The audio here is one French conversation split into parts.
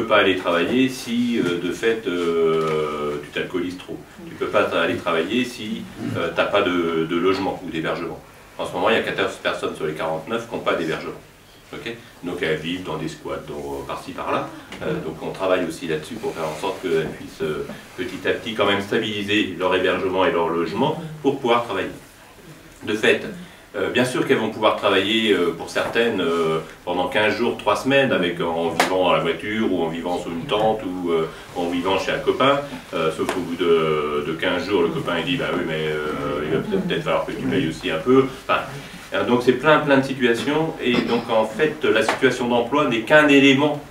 pas aller travailler si de fait tu t'alcoolises trop. Tu ne peux pas aller travailler si tu n'as pas de logement ou d'hébergement. En ce moment, il y a 14 personnes sur les 49 qui n'ont pas d'hébergement. Okay, donc elles vivent dans des squats, par-ci par-là. Donc on travaille aussi là-dessus pour faire en sorte qu'elles puissent petit à petit quand même stabiliser leur hébergement et leur logement pour pouvoir travailler. De fait, bien sûr qu'elles vont pouvoir travailler pour certaines pendant 15 jours, 3 semaines en vivant à la voiture ou en vivant sous une tente ou en vivant chez un copain, sauf qu'au bout de 15 jours le copain il dit bah oui mais il va peut-être falloir que tu payes aussi un peu. Enfin, donc c'est plein de situations et donc en fait la situation d'emploi n'est qu'un élément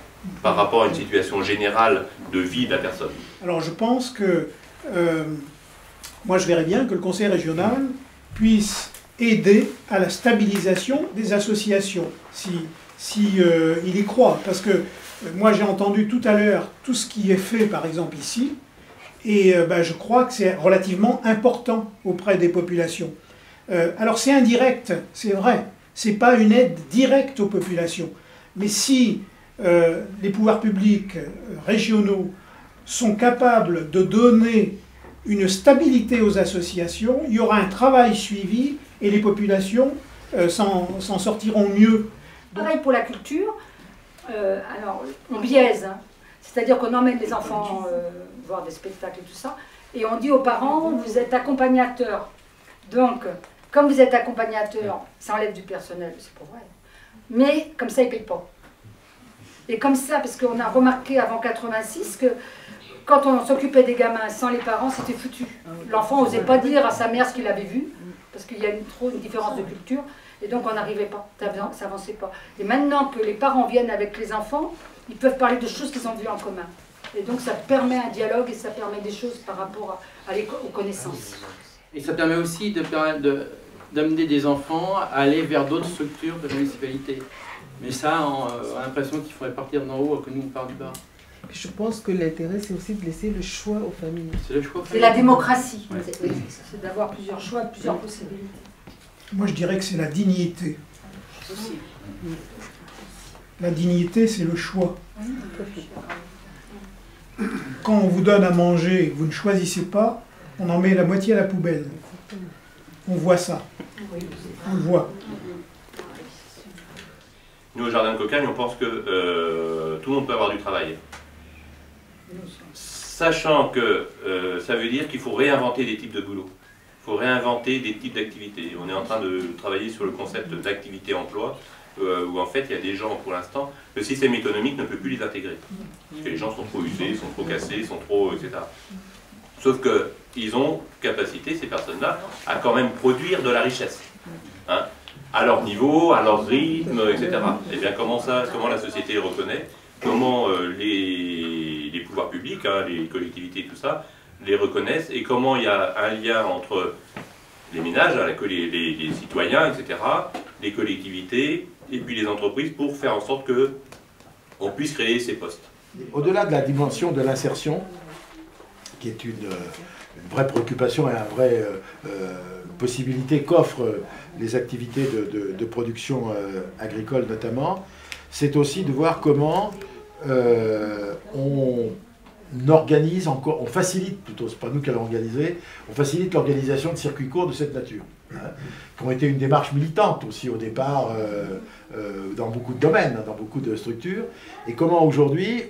par rapport à une situation générale de vie de la personne. Alors je pense que moi je verrais bien que le conseil régional puisse aider à la stabilisation des associations, si il y croit. Parce que moi j'ai entendu tout à l'heure tout ce qui est fait par exemple ici, et je crois que c'est relativement important auprès des populations. Alors c'est indirect, c'est vrai, c'est pas une aide directe aux populations, mais si les pouvoirs publics régionaux sont capables de donner une stabilité aux associations, il y aura un travail suivi et les populations s'en sortiront mieux. Pareil pour la culture, alors on biaise, hein. C'est-à-dire qu'on emmène les enfants voir des spectacles et tout ça, et on dit aux parents, vous êtes accompagnateurs. Donc, comme vous êtes accompagnateur, ça enlève du personnel, c'est pas vrai. Mais comme ça, ils ne payent pas. Et comme ça, parce qu'on a remarqué avant 86 que quand on s'occupait des gamins sans les parents, c'était foutu. L'enfant n'osait pas dire à sa mère ce qu'il avait vu, parce qu'il y a trop une différence de culture, et donc on n'arrivait pas, ça n'avançait pas. Et maintenant que les parents viennent avec les enfants, ils peuvent parler de choses qu'ils ont vues en commun. Et donc ça permet un dialogue et ça permet des choses par rapport aux connaissances. Et ça permet aussi d'amener des enfants à aller vers d'autres structures de la municipalité. Mais ça, on a l'impression qu'il faudrait partir d'en haut, que nous on part du bas. Je pense que l'intérêt, c'est aussi de laisser le choix aux familles. C'est le choix. C'est la démocratie. Ouais. C'est d'avoir plusieurs choix, plusieurs possibilités. Moi je dirais que c'est la dignité. Aussi. La dignité, c'est le choix. Quand on vous donne à manger et que vous ne choisissez pas, on en met la moitié à la poubelle. On voit ça. On le voit. Nous, au Jardin de Cocagne, on pense que tout le monde peut avoir du travail. Sachant que ça veut dire qu'il faut réinventer des types de boulot. Il faut réinventer des types d'activités. On est en train de travailler sur le concept d'activité-emploi, où en fait, il y a des gens, pour l'instant, le système économique ne peut plus les intégrer. Parce que les gens sont trop usés, sont trop cassés, sont trop... etc. Sauf qu'ils ont capacité, ces personnes-là, à quand même produire de la richesse. Hein, à leur niveau, à leur rythme, etc. Et bien comment la société les reconnaît, comment les pouvoirs publics, hein, les collectivités, tout ça, les reconnaissent, et comment il y a un lien entre les ménages, hein, les citoyens, etc., les collectivités, et puis les entreprises, pour faire en sorte qu'on puisse créer ces postes. Au-delà de la dimension de l'insertion, qui est une vraie préoccupation et une vraie possibilité qu'offrent les activités de production agricole notamment, c'est aussi de voir comment on organise encore, on facilite plutôt, c'est pas nous qui allons organiser, on facilite l'organisation de circuits courts de cette nature, hein, qui ont été une démarche militante aussi au départ dans beaucoup de domaines, dans beaucoup de structures, et comment aujourd'hui,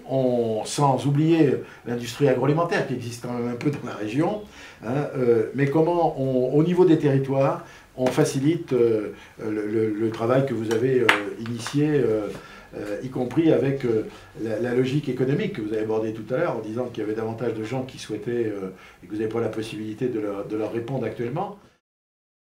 sans oublier l'industrie agroalimentaire qui existe quand même un peu dans la région, hein, mais comment au niveau des territoires, on facilite le travail que vous avez initié, y compris avec la logique économique que vous avez abordée tout à l'heure, en disant qu'il y avait davantage de gens qui souhaitaient et que vous n'avez pas la possibilité de leur répondre actuellement.